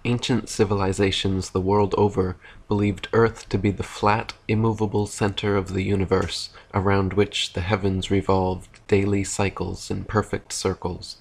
Ancient civilizations the world over believed Earth to be the flat, immovable center of the universe, around which the heavens revolved daily cycles in perfect circles.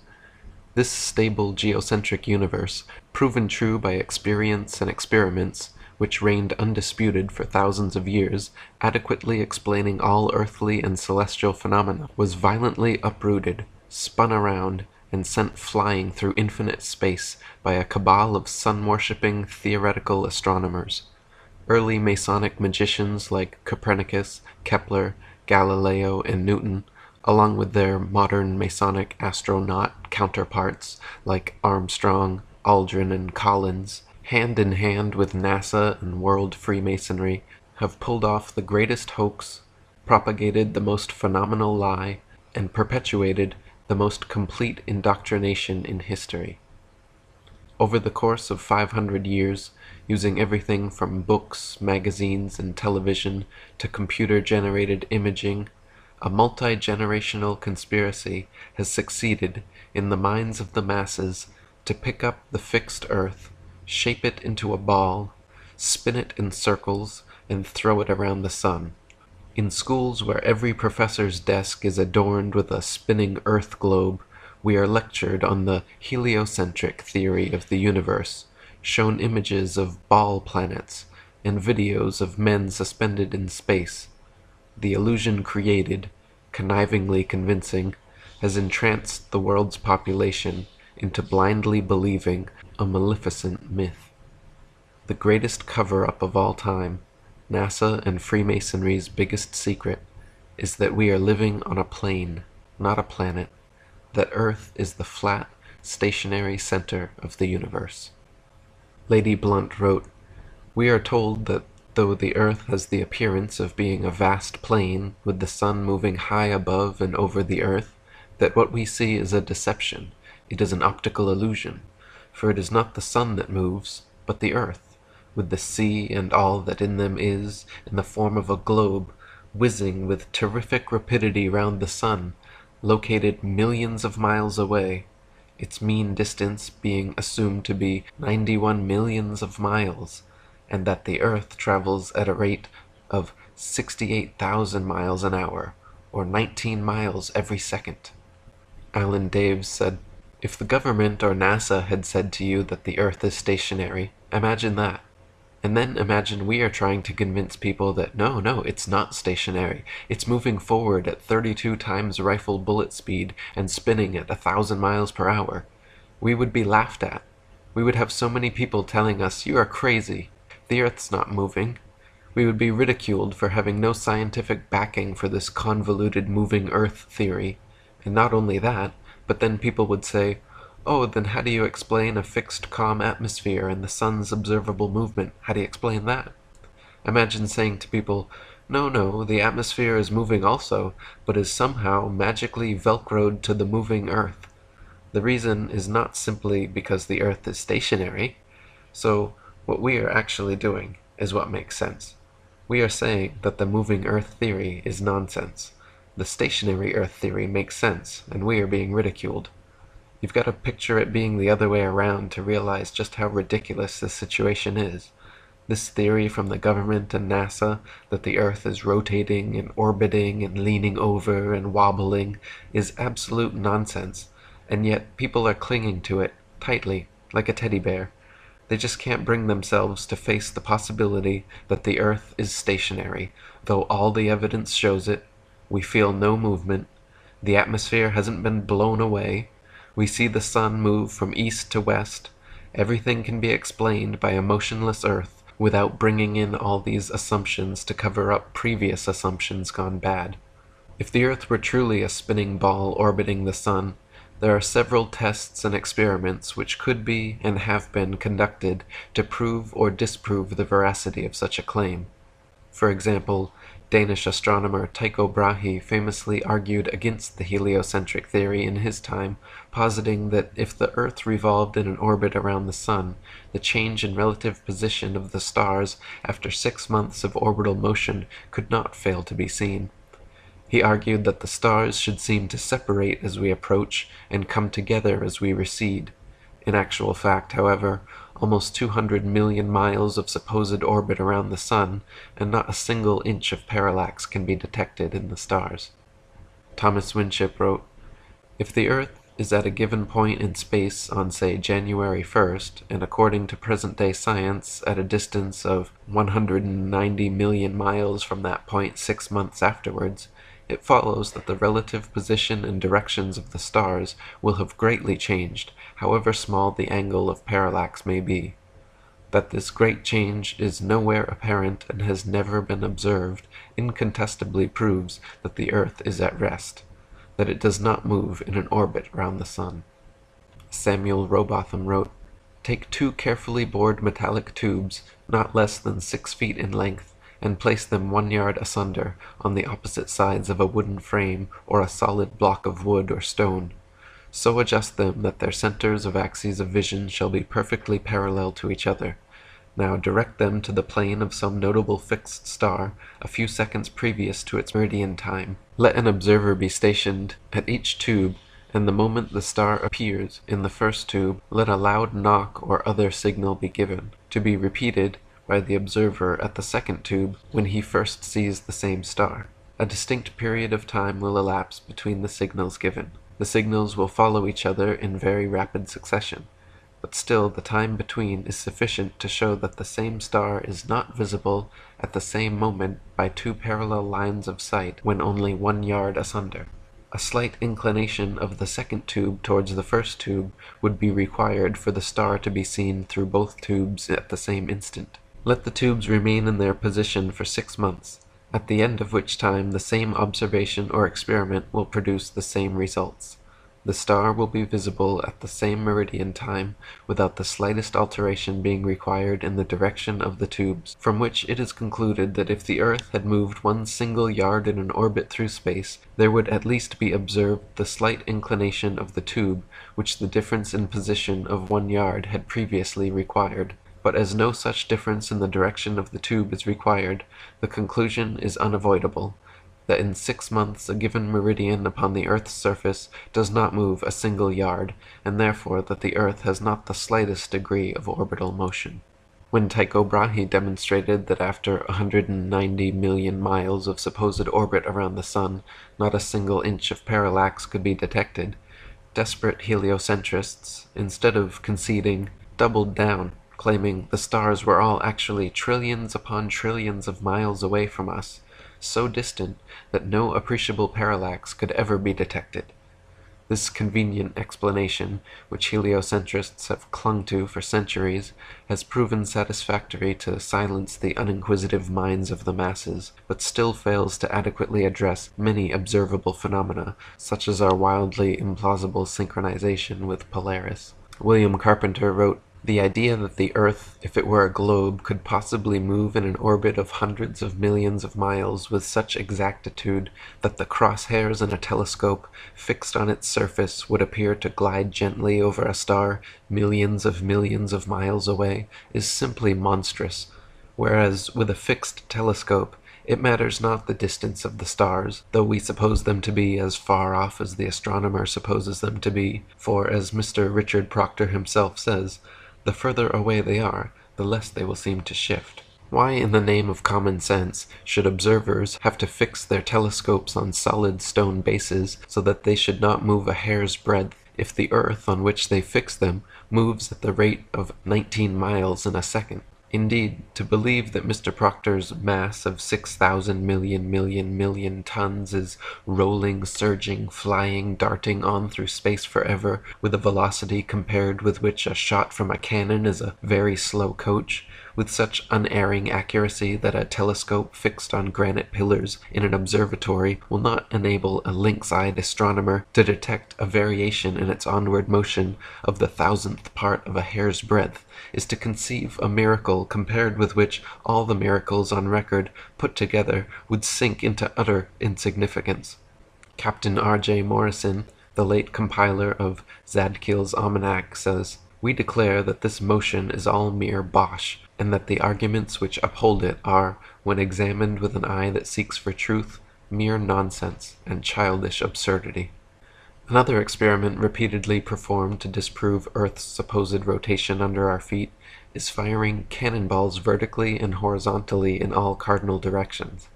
This stable geocentric universe, proven true by experience and experiments, which reigned undisputed for thousands of years, adequately explaining all earthly and celestial phenomena, was violently uprooted, spun around, and sent flying through infinite space by a cabal of sun-worshipping theoretical astronomers. Early Masonic magicians like Copernicus, Kepler, Galileo, and Newton, along with their modern Masonic astronaut counterparts like Armstrong, Aldrin, and Collins, hand in hand with NASA and world Freemasonry, have pulled off the greatest hoax, propagated the most phenomenal lie, and perpetuated the most complete indoctrination in history. Over the course of 500 years, using everything from books, magazines, and television to computer-generated imaging, a multi-generational conspiracy has succeeded in the minds of the masses to pick up the fixed earth, shape it into a ball, spin it in circles, and throw it around the sun. In schools where every professor's desk is adorned with a spinning earth globe, we are lectured on the heliocentric theory of the universe, shown images of ball planets, and videos of men suspended in space. The illusion created, connivingly convincing, has entranced the world's population into blindly believing a maleficent myth. The greatest cover-up of all time, NASA and Freemasonry's biggest secret, is that we are living on a plane, not a planet, that Earth is the flat, stationary center of the universe. Lady Blunt wrote, "We are told that though the Earth has the appearance of being a vast plain with the sun moving high above and over the Earth, that what we see is a deception, it is an optical illusion, for it is not the sun that moves, but the Earth, with the sea and all that in them is, in the form of a globe, whizzing with terrific rapidity round the sun, located millions of miles away, its mean distance being assumed to be 91 millions of miles, and that the Earth travels at a rate of 68,000 miles an hour, or 19 miles every second." Alan Daves said, "If the government or NASA had said to you that the Earth is stationary, imagine that. And then imagine we are trying to convince people that no, it's not stationary. It's moving forward at 32 times rifle bullet speed and spinning at 1,000 miles per hour. We would be laughed at. We would have so many people telling us, 'You are crazy. The Earth's not moving.' We would be ridiculed for having no scientific backing for this convoluted moving Earth theory. And not only that, but then people would say, 'Oh, then how do you explain a fixed calm atmosphere and the sun's observable movement? How do you explain that?' Imagine saying to people, 'No, the atmosphere is moving also, but is somehow magically velcroed to the moving Earth. The reason is not simply because the Earth is stationary.' So, what we are actually doing is what makes sense. We are saying that the moving Earth theory is nonsense. The stationary Earth theory makes sense, and we are being ridiculed. You've got to picture it being the other way around to realize just how ridiculous this situation is. This theory from the government and NASA that the Earth is rotating and orbiting and leaning over and wobbling is absolute nonsense, and yet people are clinging to it tightly, like a teddy bear. They just can't bring themselves to face the possibility that the Earth is stationary, though all the evidence shows it. We feel no movement. The atmosphere hasn't been blown away. We see the sun move from east to west. Everything can be explained by a motionless Earth without bringing in all these assumptions to cover up previous assumptions gone bad. If the Earth were truly a spinning ball orbiting the sun, there are several tests and experiments which could be and have been conducted to prove or disprove the veracity of such a claim. For example, Danish astronomer Tycho Brahe famously argued against the heliocentric theory in his time, positing that if the Earth revolved in an orbit around the Sun, the change in relative position of the stars after 6 months of orbital motion could not fail to be seen. He argued that the stars should seem to separate as we approach and come together as we recede. In actual fact, however, almost 200 million miles of supposed orbit around the Sun, and not a single inch of parallax can be detected in the stars. Thomas Winship wrote, "If the Earth is at a given point in space on, say, January 1st, and according to present-day science at a distance of 190 million miles from that point 6 months afterwards, it follows that the relative position and directions of the stars will have greatly changed, however small the angle of parallax may be. That this great change is nowhere apparent and has never been observed incontestably proves that the Earth is at rest, that it does not move in an orbit round the Sun." Samuel Rowbotham wrote, "Take 2 carefully bored metallic tubes, not less than 6 feet in length, and place them 1 yard asunder on the opposite sides of a wooden frame or a solid block of wood or stone. So adjust them that their centers of axes of vision shall be perfectly parallel to each other. Now direct them to the plane of some notable fixed star a few seconds previous to its meridian time. Let an observer be stationed at each tube, and the moment the star appears in the first tube, let a loud knock or other signal be given, to be repeated by the observer at the second tube when he first sees the same star. A distinct period of time will elapse between the signals given. The signals will follow each other in very rapid succession, but still the time between is sufficient to show that the same star is not visible at the same moment by 2 parallel lines of sight when only 1 yard asunder. A slight inclination of the second tube towards the first tube would be required for the star to be seen through both tubes at the same instant. Let the tubes remain in their position for 6 months, at the end of which time the same observation or experiment will produce the same results. The star will be visible at the same meridian time, without the slightest alteration being required in the direction of the tubes, from which it is concluded that if the Earth had moved 1 single yard in an orbit through space, there would at least be observed the slight inclination of the tube, which the difference in position of 1 yard had previously required. But as no such difference in the direction of the tube is required, the conclusion is unavoidable, that in 6 months a given meridian upon the Earth's surface does not move a single yard, and therefore that the Earth has not the slightest degree of orbital motion. When Tycho Brahe demonstrated that after 190 million miles of supposed orbit around the Sun, not a single inch of parallax could be detected, desperate heliocentrists, instead of conceding, doubled down, claiming the stars were all actually trillions upon trillions of miles away from us, so distant that no appreciable parallax could ever be detected. This convenient explanation, which heliocentrists have clung to for centuries, has proven satisfactory to silence the uninquisitive minds of the masses, but still fails to adequately address many observable phenomena, such as our wildly implausible synchronization with Polaris. William Carpenter wrote, "The idea that the Earth, if it were a globe, could possibly move in an orbit of hundreds of millions of miles with such exactitude that the crosshairs in a telescope fixed on its surface would appear to glide gently over a star millions of miles away, is simply monstrous, whereas with a fixed telescope it matters not the distance of the stars, though we suppose them to be as far off as the astronomer supposes them to be, for, as Mr. Richard Proctor himself says, the further away they are, the less they will seem to shift. Why in the name of common sense should observers have to fix their telescopes on solid stone bases so that they should not move a hair's breadth, if the Earth on which they fix them moves at the rate of 19 miles in a second? Indeed, to believe that Mr. Proctor's mass of 6,000 million tons is rolling, surging, flying, darting on through space forever, with a velocity compared with which a shot from a cannon is a very slow coach, with such unerring accuracy that a telescope fixed on granite pillars in an observatory will not enable a lynx-eyed astronomer to detect a variation in its onward motion of the 1,000th part of a hair's breadth, is to conceive a miracle compared with which all the miracles on record put together would sink into utter insignificance. Captain R.J. Morrison, the late compiler of Zadkiel's Almanac, says, "We declare that this motion is all mere bosh, and that the arguments which uphold it are, when examined with an eye that seeks for truth, mere nonsense and childish absurdity." Another experiment repeatedly performed to disprove Earth's supposed rotation under our feet is firing cannonballs vertically and horizontally in all cardinal directions.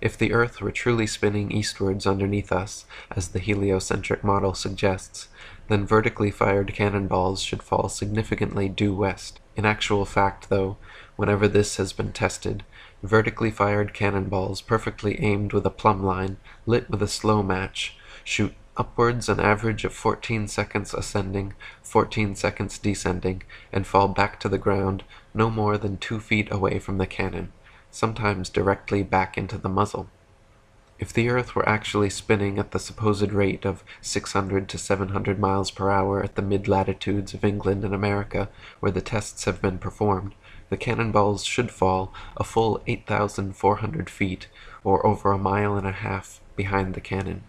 If the Earth were truly spinning eastwards underneath us, as the heliocentric model suggests, then vertically fired cannonballs should fall significantly due west. In actual fact, though, whenever this has been tested, vertically fired cannonballs perfectly aimed with a plumb line, lit with a slow match, shoot upwards an average of 14 seconds ascending, 14 seconds descending, and fall back to the ground no more than 2 feet away from the cannon, sometimes directly back into the muzzle. If the Earth were actually spinning at the supposed rate of 600 to 700 miles per hour at the mid-latitudes of England and America, where the tests have been performed, the cannonballs should fall a full 8,400 feet, or over a mile and a half, behind the cannon.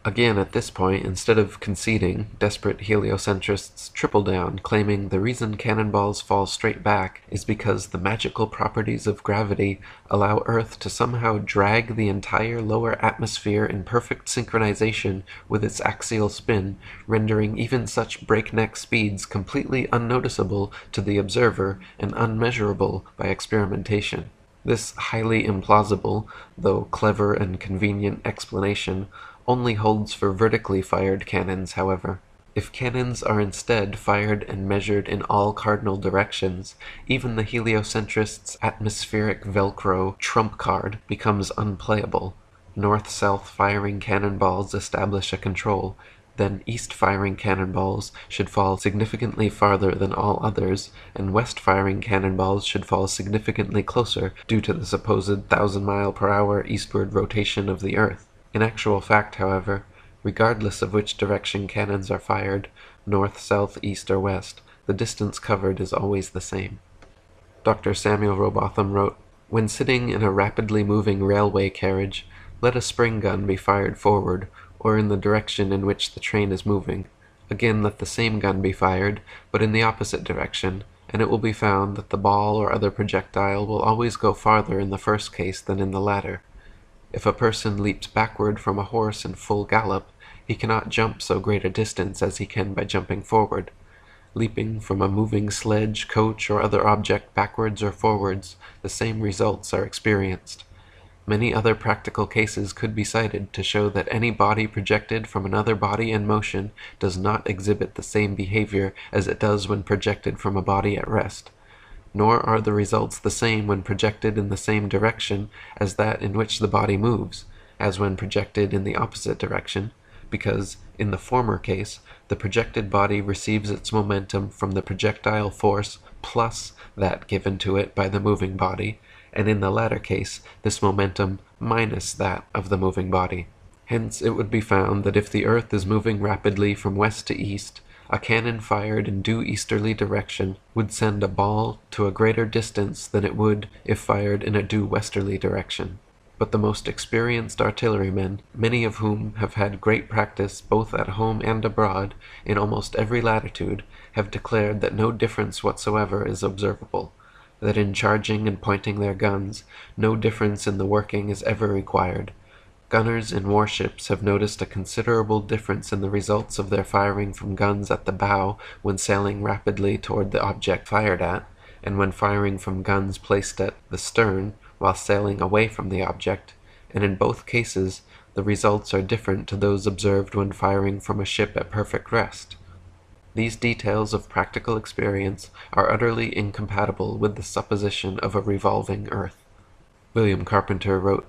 Again, at this point, instead of conceding, desperate heliocentrists triple down, claiming the reason cannonballs fall straight back is because the magical properties of gravity allow Earth to somehow drag the entire lower atmosphere in perfect synchronization with its axial spin, rendering even such breakneck speeds completely unnoticeable to the observer and unmeasurable by experimentation. This highly implausible, though clever and convenient explanation only holds for vertically fired cannons, however. If cannons are instead fired and measured in all cardinal directions, even the heliocentrist's atmospheric Velcro trump card becomes unplayable. North-south firing cannonballs establish a control, then east-firing cannonballs should fall significantly farther than all others, and west-firing cannonballs should fall significantly closer due to the supposed 1,000-mile-per-hour eastward rotation of the Earth. In actual fact, however, regardless of which direction cannons are fired, north, south, east, or west, the distance covered is always the same. Dr. Samuel Rowbotham wrote, "When sitting in a rapidly moving railway carriage, let a spring gun be fired forward, or in the direction in which the train is moving. Again let the same gun be fired, but in the opposite direction, and it will be found that the ball or other projectile will always go farther in the first case than in the latter. If a person leaps backward from a horse in full gallop, he cannot jump so great a distance as he can by jumping forward. Leaping from a moving sledge, coach, or other object backwards or forwards, the same results are experienced. Many other practical cases could be cited to show that any body projected from another body in motion does not exhibit the same behavior as it does when projected from a body at rest. Nor are the results the same when projected in the same direction as that in which the body moves, as when projected in the opposite direction, because, in the former case, the projected body receives its momentum from the projectile force plus that given to it by the moving body, and in the latter case, this momentum minus that of the moving body. Hence it would be found that if the Earth is moving rapidly from west to east, a cannon fired in due easterly direction would send a ball to a greater distance than it would if fired in a due westerly direction. But the most experienced artillerymen, many of whom have had great practice both at home and abroad, in almost every latitude, have declared that no difference whatsoever is observable, that in charging and pointing their guns, no difference in the working is ever required. Gunners in warships have noticed a considerable difference in the results of their firing from guns at the bow when sailing rapidly toward the object fired at, and when firing from guns placed at the stern while sailing away from the object, and in both cases the results are different to those observed when firing from a ship at perfect rest. These details of practical experience are utterly incompatible with the supposition of a revolving Earth." William Carpenter wrote,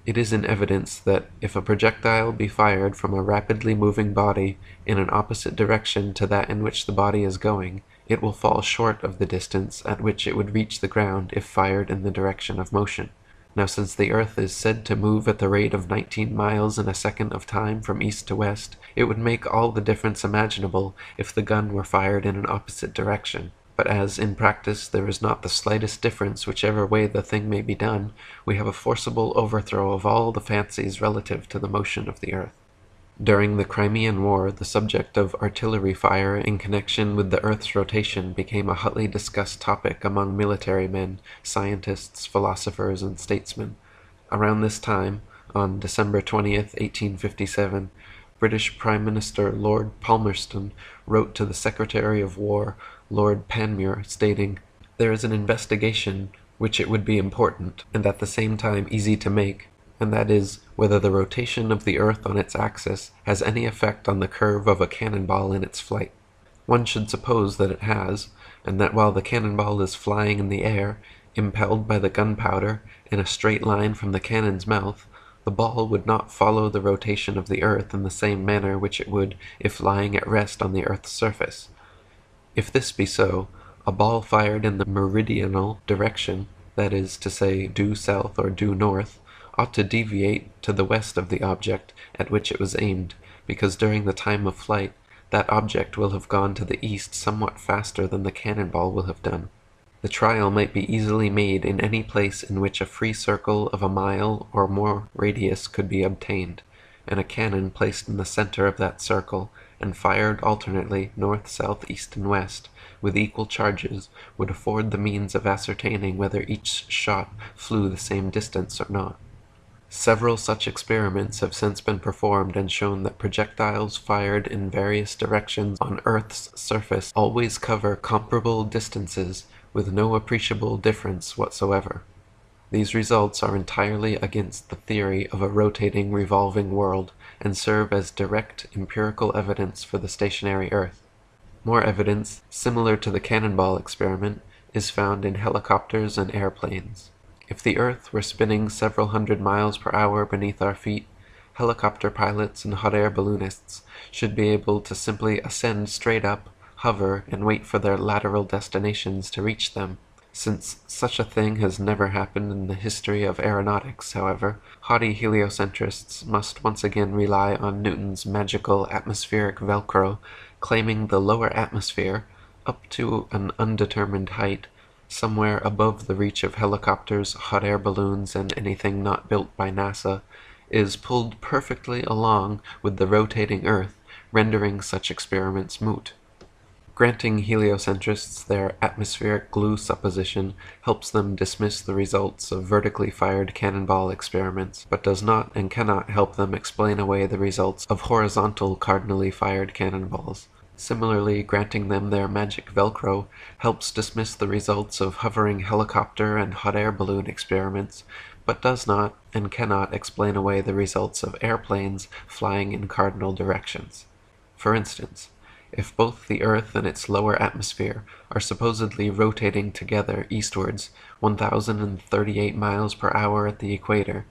"It is in evidence that if a projectile be fired from a rapidly moving body in an opposite direction to that in which the body is going, it will fall short of the distance at which it would reach the ground if fired in the direction of motion. Now since the Earth is said to move at the rate of 19 miles in a second of time from east to west, it would make all the difference imaginable if the gun were fired in an opposite direction. But as, in practice, there is not the slightest difference whichever way the thing may be done, we have a forcible overthrow of all the fancies relative to the motion of the Earth." During the Crimean War, the subject of artillery fire in connection with the Earth's rotation became a hotly discussed topic among military men, scientists, philosophers, and statesmen. Around this time, on December 20th, 1857, British Prime Minister Lord Palmerston wrote to the Secretary of War, Lord Panmure, stating, "There is an investigation which it would be important, and at the same time easy to make, and that is, whether the rotation of the earth on its axis has any effect on the curve of a cannonball in its flight. One should suppose that it has, and that while the cannonball is flying in the air, impelled by the gunpowder, in a straight line from the cannon's mouth, the ball would not follow the rotation of the earth in the same manner which it would if lying at rest on the earth's surface. If this be so, a ball fired in the meridional direction, that is to say, due south or due north, ought to deviate to the west of the object at which it was aimed, because during the time of flight that object will have gone to the east somewhat faster than the cannonball will have done. The trial might be easily made in any place in which a free circle of a mile or more radius could be obtained, and a cannon placed in the center of that circle, and fired alternately north, south, east, and west, with equal charges, would afford the means of ascertaining whether each shot flew the same distance or not. Several such experiments have since been performed and shown that projectiles fired in various directions on Earth's surface always cover comparable distances with no appreciable difference whatsoever. These results are entirely against the theory of a rotating, revolving world, and serve as direct empirical evidence for the stationary Earth. More evidence, similar to the cannonball experiment, is found in helicopters and airplanes. If the Earth were spinning several hundred miles per hour beneath our feet, helicopter pilots and hot air balloonists should be able to simply ascend straight up, hover, and wait for their lateral destinations to reach them. Since such a thing has never happened in the history of aeronautics, however, haughty heliocentrists must once again rely on Newton's magical atmospheric Velcro, claiming the lower atmosphere, up to an undetermined height, somewhere above the reach of helicopters, hot air balloons, and anything not built by NASA, is pulled perfectly along with the rotating Earth, rendering such experiments moot. Granting heliocentrists their atmospheric glue supposition helps them dismiss the results of vertically fired cannonball experiments, but does not and cannot help them explain away the results of horizontal cardinally fired cannonballs. Similarly, granting them their magic Velcro helps dismiss the results of hovering helicopter and hot air balloon experiments, but does not and cannot explain away the results of airplanes flying in cardinal directions. For instance, if both the Earth and its lower atmosphere are supposedly rotating together eastwards 1,038 miles per hour at the equator,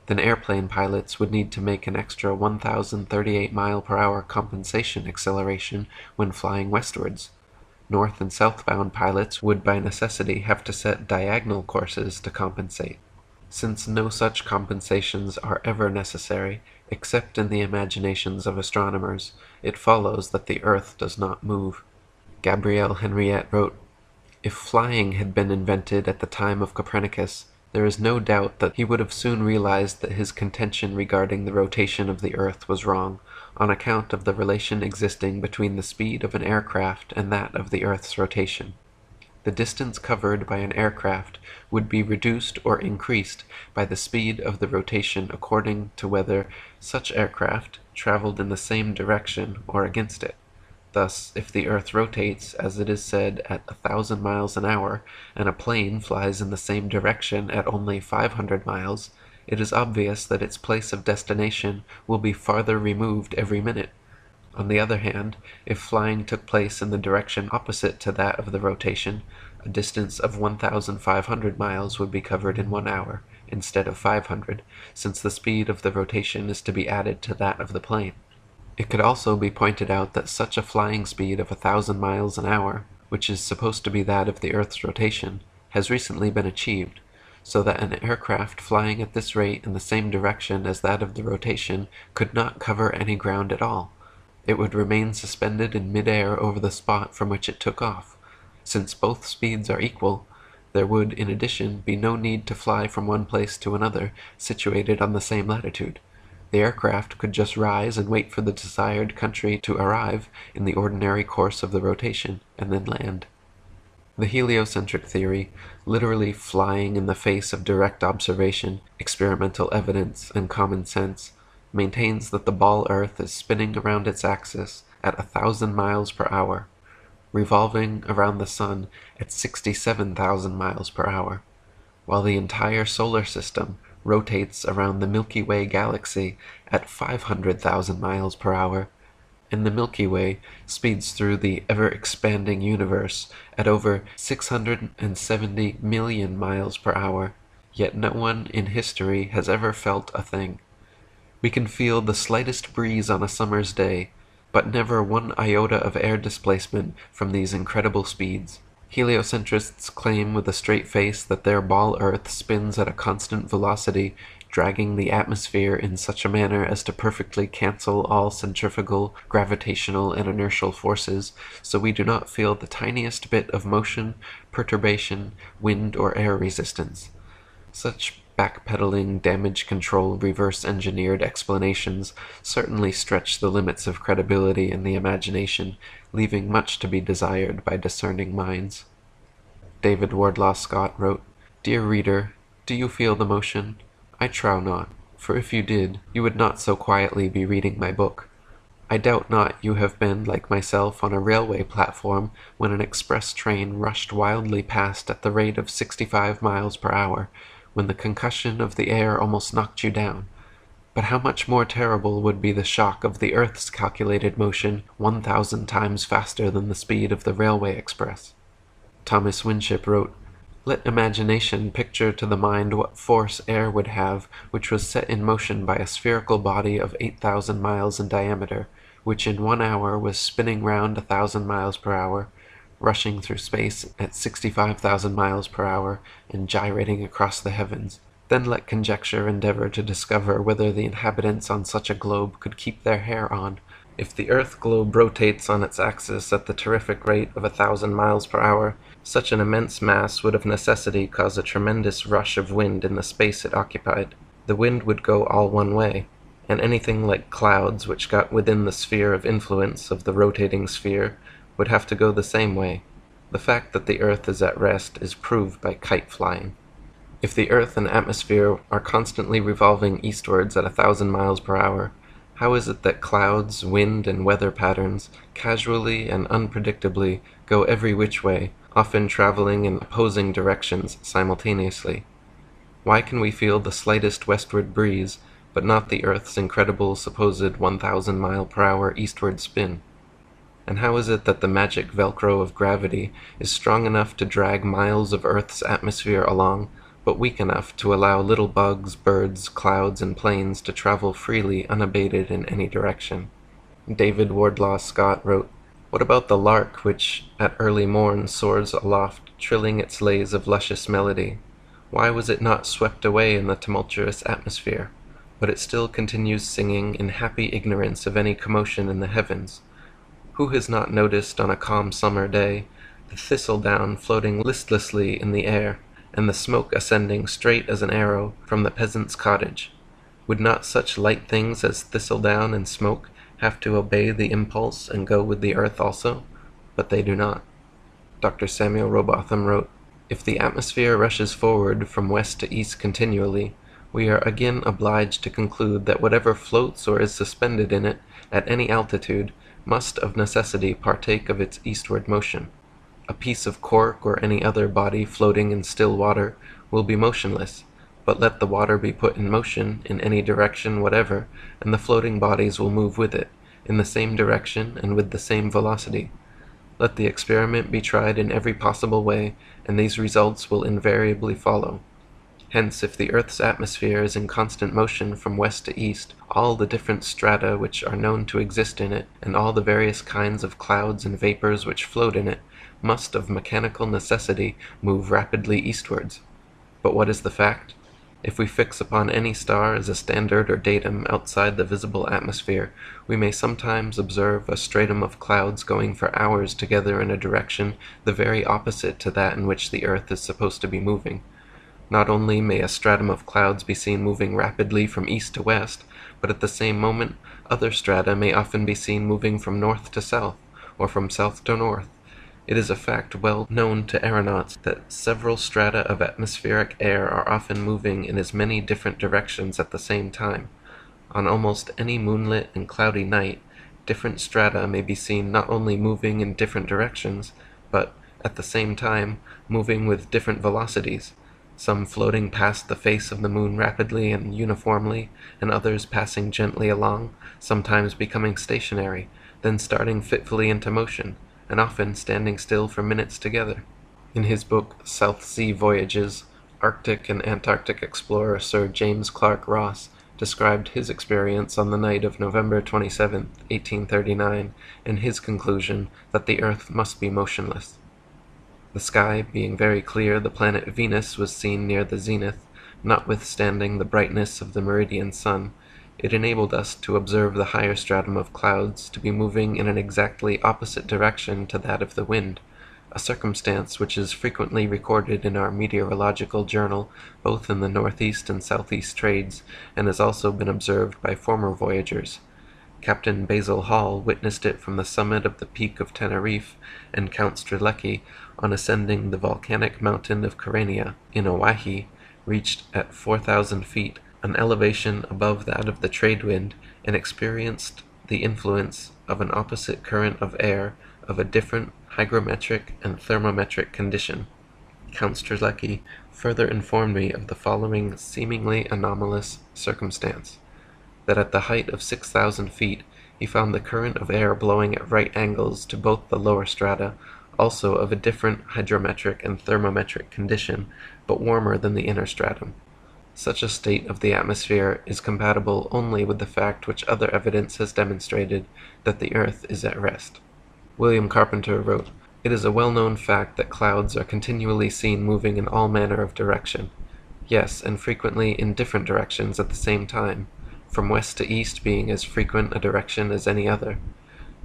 then airplane pilots would need to make an extra 1,038 mile per hour compensation acceleration when flying westwards. North and southbound pilots would by necessity have to set diagonal courses to compensate. Since no such compensations are ever necessary, except in the imaginations of astronomers, it follows that the Earth does not move. Gabrielle Henriette wrote, "If flying had been invented at the time of Copernicus, there is no doubt that he would have soon realized that his contention regarding the rotation of the Earth was wrong, on account of the relation existing between the speed of an aircraft and that of the Earth's rotation. The distance covered by an aircraft would be reduced or increased by the speed of the rotation according to whether such aircraft traveled in the same direction or against it. Thus, if the Earth rotates, as it is said, at 1,000 miles an hour, and a plane flies in the same direction at only 500 miles, it is obvious that its place of destination will be farther removed every minute. On the other hand, if flying took place in the direction opposite to that of the rotation, a distance of 1,500 miles would be covered in 1 hour, instead of 500, since the speed of the rotation is to be added to that of the plane. It could also be pointed out that such a flying speed of 1,000 miles an hour, which is supposed to be that of the Earth's rotation, has recently been achieved, so that an aircraft flying at this rate in the same direction as that of the rotation could not cover any ground at all. It would remain suspended in mid-air over the spot from which it took off. Since both speeds are equal, there would, in addition, be no need to fly from one place to another situated on the same latitude. The aircraft could just rise and wait for the desired country to arrive in the ordinary course of the rotation, and then land. The heliocentric theory, literally flying in the face of direct observation, experimental evidence, and common sense, maintains that the ball Earth is spinning around its axis at 1,000 miles per hour, revolving around the Sun at 67,000 miles per hour, while the entire solar system rotates around the Milky Way galaxy at 500,000 miles per hour, and the Milky Way speeds through the ever-expanding universe at over 670 million miles per hour, yet no one in history has ever felt a thing. We can feel the slightest breeze on a summer's day, but never one iota of air displacement from these incredible speeds. Heliocentrists claim with a straight face that their ball Earth spins at a constant velocity, dragging the atmosphere in such a manner as to perfectly cancel all centrifugal, gravitational, and inertial forces, so we do not feel the tiniest bit of motion, perturbation, wind, or air resistance. Such backpedaling, damage control, reverse-engineered explanations certainly stretch the limits of credibility in the imagination, leaving much to be desired by discerning minds. David Wardlaw Scott wrote, "Dear reader, do you feel the motion? I trow not, for if you did, you would not so quietly be reading my book. I doubt not you have been, like myself, on a railway platform when an express train rushed wildly past at the rate of 65 miles per hour, when the concussion of the air almost knocked you down. But how much more terrible would be the shock of the Earth's calculated motion 1,000 times faster than the speed of the railway express." Thomas Winship wrote, "Let imagination picture to the mind what force air would have which was set in motion by a spherical body of 8,000 miles in diameter, which in 1 hour was spinning round 1,000 miles per hour, rushing through space at 65,000 miles per hour, and gyrating across the heavens. Then let conjecture endeavor to discover whether the inhabitants on such a globe could keep their hair on. If the earth globe rotates on its axis at the terrific rate of 1,000 miles per hour, such an immense mass would of necessity cause a tremendous rush of wind in the space it occupied. The wind would go all one way, and anything like clouds which got within the sphere of influence of the rotating sphere would have to go the same way. The fact that the earth is at rest is proved by kite flying. If the earth and atmosphere are constantly revolving eastwards at 1,000 miles per hour, how is it that clouds, wind, and weather patterns casually and unpredictably go every which way, often traveling in opposing directions simultaneously? Why can we feel the slightest westward breeze, but not the earth's incredible supposed 1,000 mile per hour eastward spin? And how is it that the magic velcro of gravity is strong enough to drag miles of Earth's atmosphere along, but weak enough to allow little bugs, birds, clouds, and planes to travel freely unabated in any direction? David Wardlaw Scott wrote, "What about the lark which at early morn soars aloft, trilling its lays of luscious melody? Why was it not swept away in the tumultuous atmosphere? But it still continues singing in happy ignorance of any commotion in the heavens. Who has not noticed on a calm summer day the thistledown floating listlessly in the air, and the smoke ascending straight as an arrow from the peasant's cottage? Would not such light things as thistledown and smoke have to obey the impulse and go with the earth also? But they do not." Dr. Samuel Robotham wrote, "If the atmosphere rushes forward from west to east continually, we are again obliged to conclude that whatever floats or is suspended in it at any altitude must of necessity partake of its eastward motion. A piece of cork or any other body floating in still water will be motionless, but let the water be put in motion in any direction whatever, and the floating bodies will move with it, in the same direction and with the same velocity. Let the experiment be tried in every possible way, and these results will invariably follow. Hence, if the earth's atmosphere is in constant motion from west to east, all the different strata which are known to exist in it, and all the various kinds of clouds and vapors which float in it, must of mechanical necessity move rapidly eastwards. But what is the fact? If we fix upon any star as a standard or datum outside the visible atmosphere, we may sometimes observe a stratum of clouds going for hours together in a direction the very opposite to that in which the earth is supposed to be moving. Not only may a stratum of clouds be seen moving rapidly from east to west, but at the same moment other strata may often be seen moving from north to south, or from south to north. It is a fact well known to aeronauts that several strata of atmospheric air are often moving in as many different directions at the same time. On almost any moonlit and cloudy night, different strata may be seen not only moving in different directions, but, at the same time, moving with different velocities, some floating past the face of the moon rapidly and uniformly, and others passing gently along, sometimes becoming stationary, then starting fitfully into motion, and often standing still for minutes together. In his book South Sea Voyages, Arctic and Antarctic explorer Sir James Clark Ross described his experience on the night of November 27, 1839, and his conclusion that the Earth must be motionless. The sky being very clear, the planet Venus was seen near the zenith, notwithstanding the brightness of the meridian sun. It enabled us to observe the higher stratum of clouds to be moving in an exactly opposite direction to that of the wind, a circumstance which is frequently recorded in our meteorological journal, both in the northeast and southeast trades, and has also been observed by former voyagers. Captain Basil Hall witnessed it from the summit of the Peak of Teneriffe, and Count Strzelecki, on ascending the volcanic mountain of Kyrenia, in Oahe, reached at 4,000 feet, an elevation above that of the trade wind, and experienced the influence of an opposite current of air of a different hygrometric and thermometric condition. Count Strzelecki further informed me of the following seemingly anomalous circumstance: that at the height of 6,000 feet he found the current of air blowing at right angles to both the lower strata, also of a different hydrometric and thermometric condition, but warmer than the inner stratum. Such a state of the atmosphere is compatible only with the fact which other evidence has demonstrated, that the earth is at rest. William Carpenter wrote, "It is a well-known fact that clouds are continually seen moving in all manner of direction. Yes, and frequently in different directions at the same time, from west to east being as frequent a direction as any other.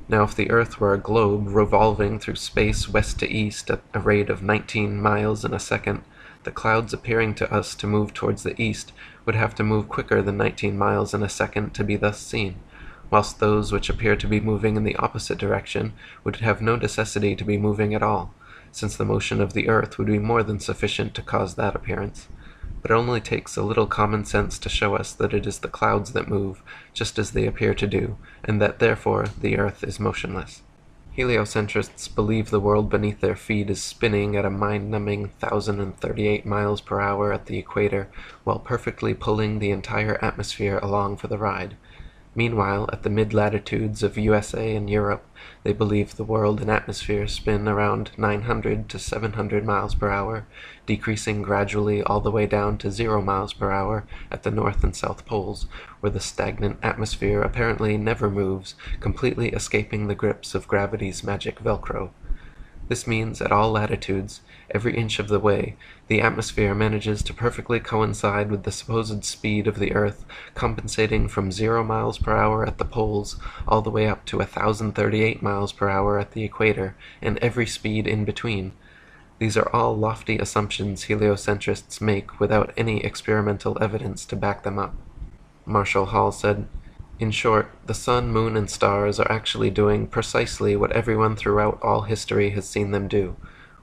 Now if the earth were a globe revolving through space west to east at a rate of 19 miles in a second, the clouds appearing to us to move towards the east would have to move quicker than 19 miles in a second to be thus seen, whilst those which appear to be moving in the opposite direction would have no necessity to be moving at all, since the motion of the earth would be more than sufficient to cause that appearance. But it only takes a little common sense to show us that it is the clouds that move, just as they appear to do, and that therefore the earth is motionless." Heliocentrists believe the world beneath their feet is spinning at a mind-numbing 1,038 miles per hour at the equator, while perfectly pulling the entire atmosphere along for the ride. Meanwhile, at the mid-latitudes of USA and Europe, they believe the world and atmosphere spin around 900 to 700 miles per hour, decreasing gradually all the way down to 0 miles per hour at the North and South Poles, where the stagnant atmosphere apparently never moves, completely escaping the grips of gravity's magic Velcro. This means, at all latitudes, every inch of the way, the atmosphere manages to perfectly coincide with the supposed speed of the earth, compensating from 0 miles per hour at the poles all the way up to 1,038 miles per hour at the equator, and every speed in between. These are all lofty assumptions heliocentrists make without any experimental evidence to back them up. Marshall Hall said, "In short, the sun, moon, and stars are actually doing precisely what everyone throughout all history has seen them do.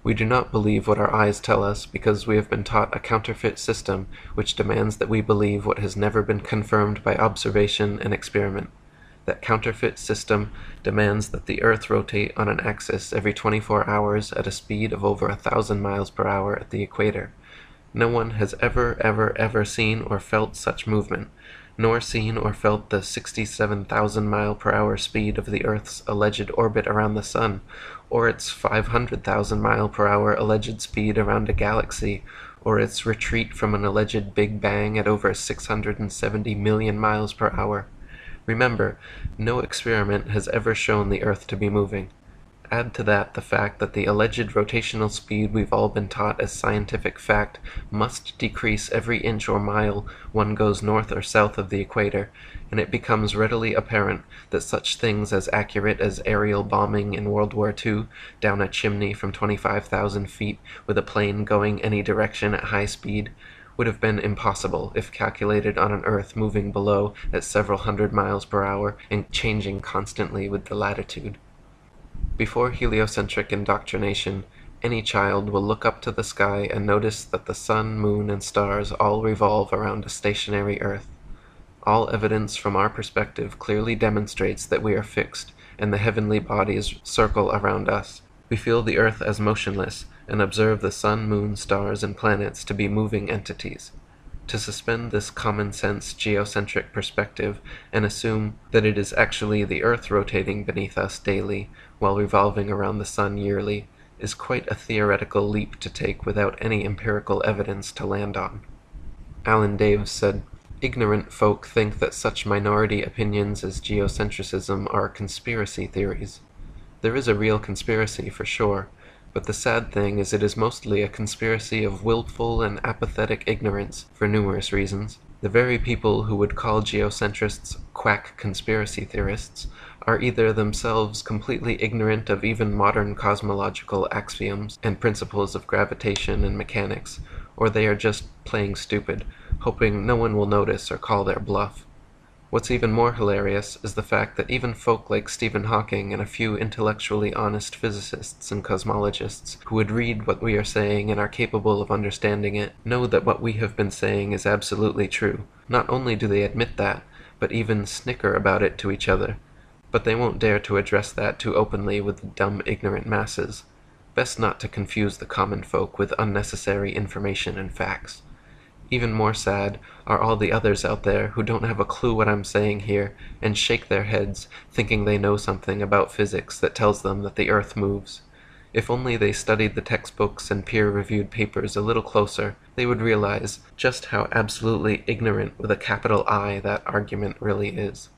We do not believe what our eyes tell us because we have been taught a counterfeit system which demands that we believe what has never been confirmed by observation and experiment. That counterfeit system demands that the earth rotate on an axis every 24 hours at a speed of over 1,000 miles per hour at the equator. No one has ever seen or felt such movement, nor seen or felt the 67,000 mile per hour speed of the Earth's alleged orbit around the Sun, or its 500,000 mile per hour alleged speed around a galaxy, or its retreat from an alleged Big Bang at over 670 million miles per hour. Remember, no experiment has ever shown the Earth to be moving. Add to that the fact that the alleged rotational speed we've all been taught as scientific fact must decrease every inch or mile one goes north or south of the equator, and it becomes readily apparent that such things as accurate as aerial bombing in World War II down a chimney from 25,000 feet with a plane going any direction at high speed would have been impossible if calculated on an Earth moving below at several hundred miles per hour and changing constantly with the latitude. Before heliocentric indoctrination, any child will look up to the sky and notice that the sun, moon, and stars all revolve around a stationary earth. All evidence from our perspective clearly demonstrates that we are fixed, and the heavenly bodies circle around us. We feel the earth as motionless, and observe the sun, moon, stars, and planets to be moving entities. To suspend this common-sense geocentric perspective and assume that it is actually the earth rotating beneath us daily while revolving around the sun yearly is quite a theoretical leap to take without any empirical evidence to land on. Alan Daves said, "Ignorant folk think that such minority opinions as geocentrism are conspiracy theories. There is a real conspiracy for sure, but the sad thing is it is mostly a conspiracy of willful and apathetic ignorance for numerous reasons. The very people who would call geocentrists quack conspiracy theorists are either themselves completely ignorant of even modern cosmological axioms and principles of gravitation and mechanics, or they are just playing stupid, hoping no one will notice or call their bluff. What's even more hilarious is the fact that even folk like Stephen Hawking and a few intellectually honest physicists and cosmologists who would read what we are saying and are capable of understanding it know that what we have been saying is absolutely true. Not only do they admit that, but even snicker about it to each other. But they won't dare to address that too openly with the dumb, ignorant masses. Best not to confuse the common folk with unnecessary information and facts. Even more sad are all the others out there who don't have a clue what I'm saying here and shake their heads, thinking they know something about physics that tells them that the Earth moves. If only they studied the textbooks and peer-reviewed papers a little closer, they would realize just how absolutely ignorant with a capital I that argument really is.